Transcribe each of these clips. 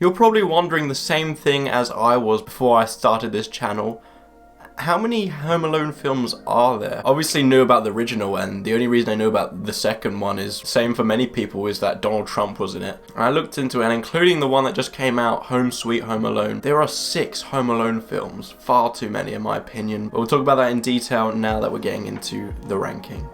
You're probably wondering the same thing as I was before I started this channel. How many Home Alone films are there? Obviously knew about the original, and the only reason I knew about the second one is, same for many people, is that Donald Trump was in it. And I looked into it, and including the one that just came out, Home Sweet Home Alone, there are 6 Home Alone films. Far too many in my opinion. But we'll talk about that in detail now that we're getting into the ranking.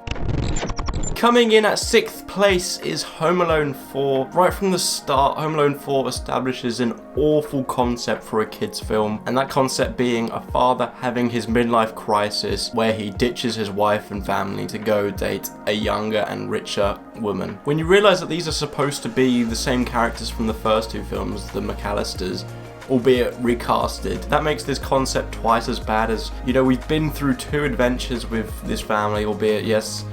Coming in at 6th place is Home Alone 4. Right from the start, Home Alone 4 establishes an awful concept for a kid's film, and that concept being a father having his midlife crisis where he ditches his wife and family to go date a younger and richer woman. When you realise that these are supposed to be the same characters from the first 2 films, the McAllisters, albeit recasted, that makes this concept twice as bad. As, you know, we've been through 2 adventures with this family, albeit, yes,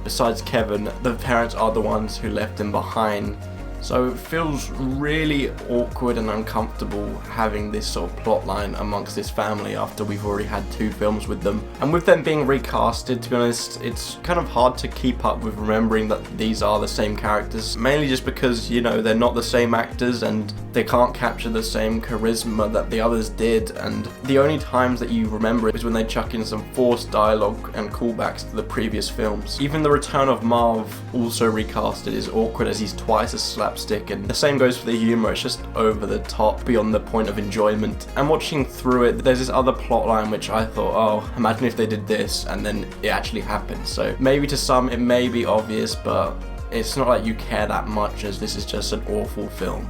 besides Kevin, the parents are the ones who left him behind. So it feels really awkward and uncomfortable having this sort of plotline amongst this family after we've already had 2 films with them. And with them being recasted, to be honest, it's kind of hard to keep up with remembering that these are the same characters. Mainly just because, you know, they're not the same actors and they can't capture the same charisma that the others did. And the only times that you remember it is when they chuck in some forced dialogue and callbacks to the previous films. Even the return of Marv, also recasted, is awkward as he's twice as slapstick, and the same goes for the humour. It's just over the top beyond the point of enjoyment. And watching through it, there's this other plot line which I thought, oh, imagine if they did this, and then it actually happened. So maybe to some it may be obvious, but it's not like you care that much, as this is just an awful film.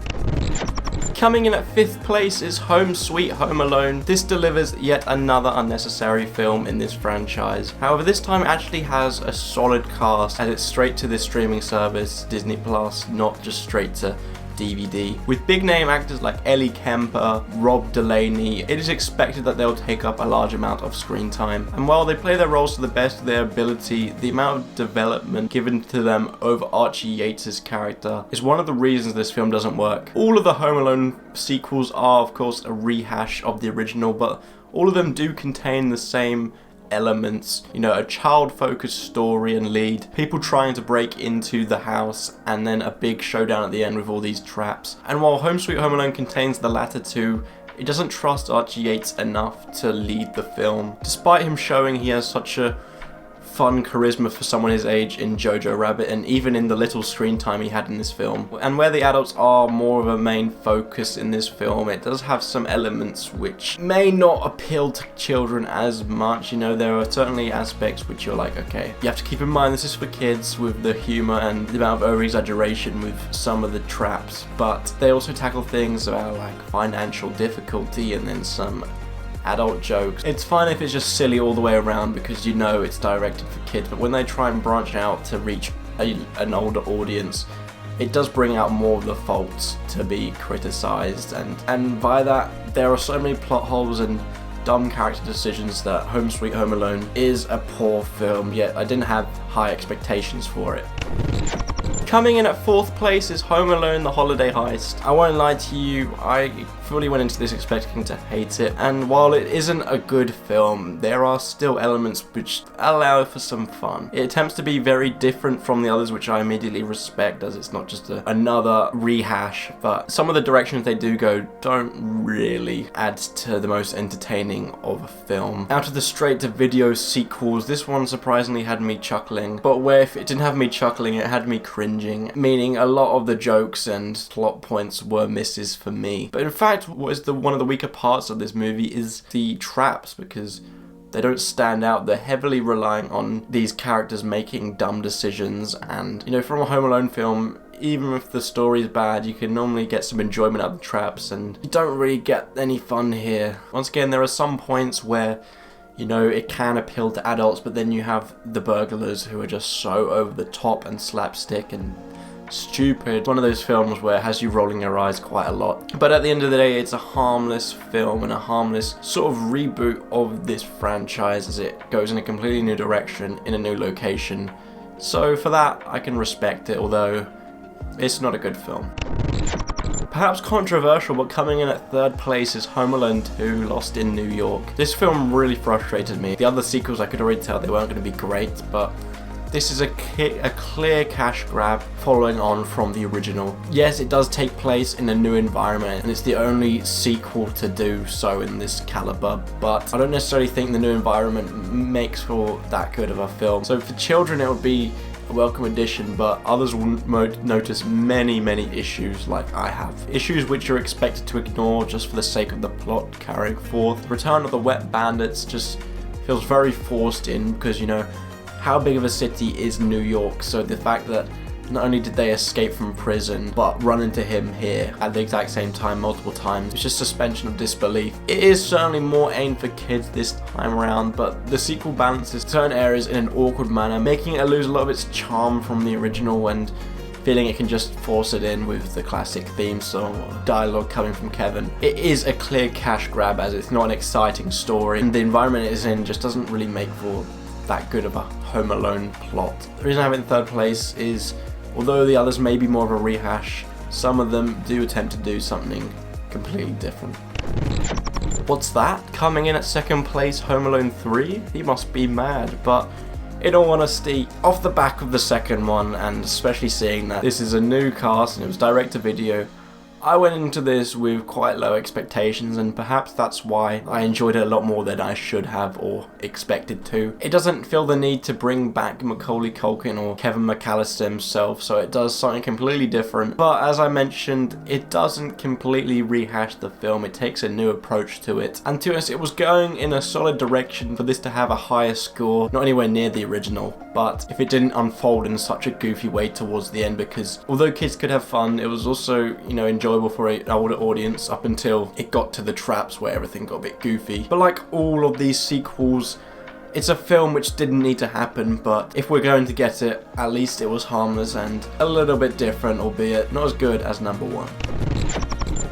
Coming in at 5th place is Home Sweet Home Alone. This delivers yet another unnecessary film in this franchise. However, this time it actually has a solid cast, as it's straight to this streaming service, Disney Plus, not just straight to DVD. With big name actors like Ellie Kemper, Rob Delaney, it is expected that they'll take up a large amount of screen time. And while they play their roles to the best of their ability, the amount of development given to them over Archie Yates' character is one of the reasons this film doesn't work. All of the Home Alone sequels are, of course, a rehash of the original, but all of them do contain the same elements, you know, a child-focused story and lead, people trying to break into the house, and then a big showdown at the end with all these traps. And while Home Sweet Home Alone contains the latter 2, it doesn't trust Archie Yates enough to lead the film. Despite him showing he has such a fun charisma for someone his age in Jojo Rabbit, and even in the little screen time he had in this film. And where the adults are more of a main focus in this film, it does have some elements which may not appeal to children as much. You know, there are certainly aspects which you're like, okay, you have to keep in mind this is for kids, with the humour and the amount of over-exaggeration with some of the traps, but they also tackle things about like financial difficulty and then some adult jokes. It's fine if it's just silly all the way around because you know it's directed for kids, but when they try and branch out to reach an older audience, it does bring out more of the faults to be criticised, and by that there are so many plot holes and dumb character decisions that Home Sweet Home Alone is a poor film, yet I didn't have high expectations for it. Coming in at 4th place is Home Alone: The Holiday Heist. I won't lie to you, I fully went into this expecting to hate it, and while it isn't a good film, there are still elements which allow for some fun. It attempts to be very different from the others, which I immediately respect, as it's not just another rehash, but some of the directions they do go don't really add to the most entertaining of a film. Out of the straight-to-video sequels, this one surprisingly had me chuckling, but where if it didn't have me chuckling, it had me cringing, meaning a lot of the jokes and plot points were misses for me. But in fact, what is one of the weaker parts of this movie is the traps, because they don't stand out. They're heavily relying on these characters making dumb decisions, and you know, from a Home Alone film, even if the story is bad, you can normally get some enjoyment out of the traps, and you don't really get any fun here. Once again, there are some points where, you know, it can appeal to adults, but then you have the burglars who are just so over the top and slapstick and stupid. One of those films where it has you rolling your eyes quite a lot. But at the end of the day, it's a harmless film and a harmless sort of reboot of this franchise as it goes in a completely new direction in a new location. So for that, I can respect it, although it's not a good film. Perhaps controversial, but coming in at 3rd place is Home Alone 2: Lost in New York. This film really frustrated me. The other sequels, I could already tell they weren't going to be great, but This is a clear cash grab following on from the original. Yes, it does take place in a new environment, and it's the only sequel to do so in this caliber, but I don't necessarily think the new environment makes for that good of a film. So for children, it would be a welcome addition, but others will notice many issues like I have. Issues which are expected to ignore just for the sake of the plot carrying forth. The return of the wet bandits just feels very forced in, because, you know, how big of a city is New York? So the fact that not only did they escape from prison, but run into him here at the exact same time multiple times, it's just suspension of disbelief. It is certainly more aimed for kids this time around, but the sequel balances certain areas in an awkward manner, making it lose a lot of its charm from the original, and feeling it can just force it in with the classic theme song or dialogue coming from Kevin. It is a clear cash grab, as it's not an exciting story, and the environment it is in just doesn't really make for that good of a Home Alone plot. The reason I have it in third place is, although the others may be more of a rehash, some of them do attempt to do something completely different. What's that? Coming in at second place, Home Alone 3? He must be mad, but in all honesty, off the back of the second one, and especially seeing that this is a new cast and it was direct to video, I went into this with quite low expectations, and perhaps that's why I enjoyed it a lot more than I should have or expected to. It doesn't feel the need to bring back Macaulay Culkin or Kevin McAllister himself, so it does something completely different. But as I mentioned, it doesn't completely rehash the film, it takes a new approach to it. And to us, it was going in a solid direction for this to have a higher score, not anywhere near the original, but if it didn't unfold in such a goofy way towards the end, because although kids could have fun, it was also, you know, enjoyable for an older audience up until it got to the traps where everything got a bit goofy. But like all of these sequels, it's a film which didn't need to happen, but if we're going to get it, at least it was harmless and a little bit different, albeit not as good as number one.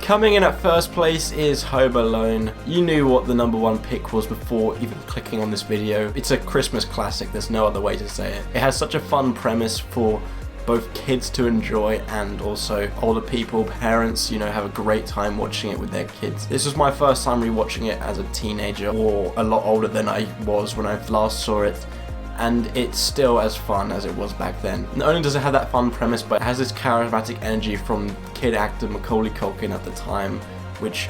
Coming in at first place is Home Alone. You knew what the number one pick was before even clicking on this video. It's a Christmas classic, there's no other way to say it. It has such a fun premise for both kids to enjoy and also older people, parents, you know, have a great time watching it with their kids. This was my first time rewatching it as a teenager, or a lot older than I was when I last saw it, and it's still as fun as it was back then. Not only does it have that fun premise, but it has this charismatic energy from kid actor Macaulay Culkin at the time, which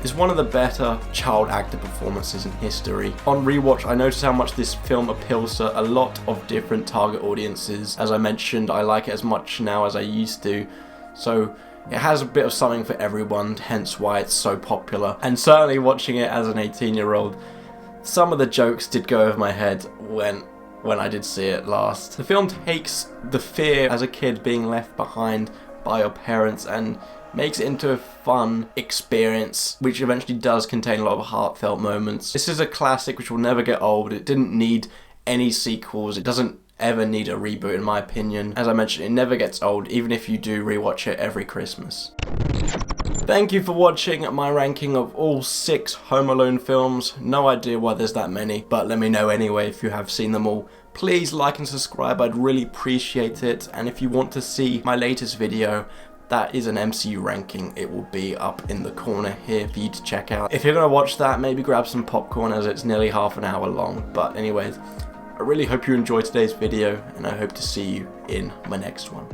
is one of the better child actor performances in history. On rewatch, I noticed how much this film appeals to a lot of different target audiences. As I mentioned, I like it as much now as I used to, so it has a bit of something for everyone, hence why it's so popular. And certainly watching it as an 18-year-old, some of the jokes did go over my head when I did see it last. The film takes the fear as a kid being left behind by your parents and makes it into a fun experience, which eventually does contain a lot of heartfelt moments. This is a classic which will never get old. It didn't need any sequels. It doesn't ever need a reboot, in my opinion. As I mentioned, it never gets old, even if you do rewatch it every Christmas. Thank you for watching my ranking of all 6 Home Alone films. No idea why there's that many, but let me know anyway if you have seen them all. Please like and subscribe, I'd really appreciate it. And if you want to see my latest video, that is an MCU ranking. It will be up in the corner here for you to check out. If you're going to watch that, maybe grab some popcorn, as it's nearly half an hour long. But anyways, I really hope you enjoyed today's video, and I hope to see you in my next one.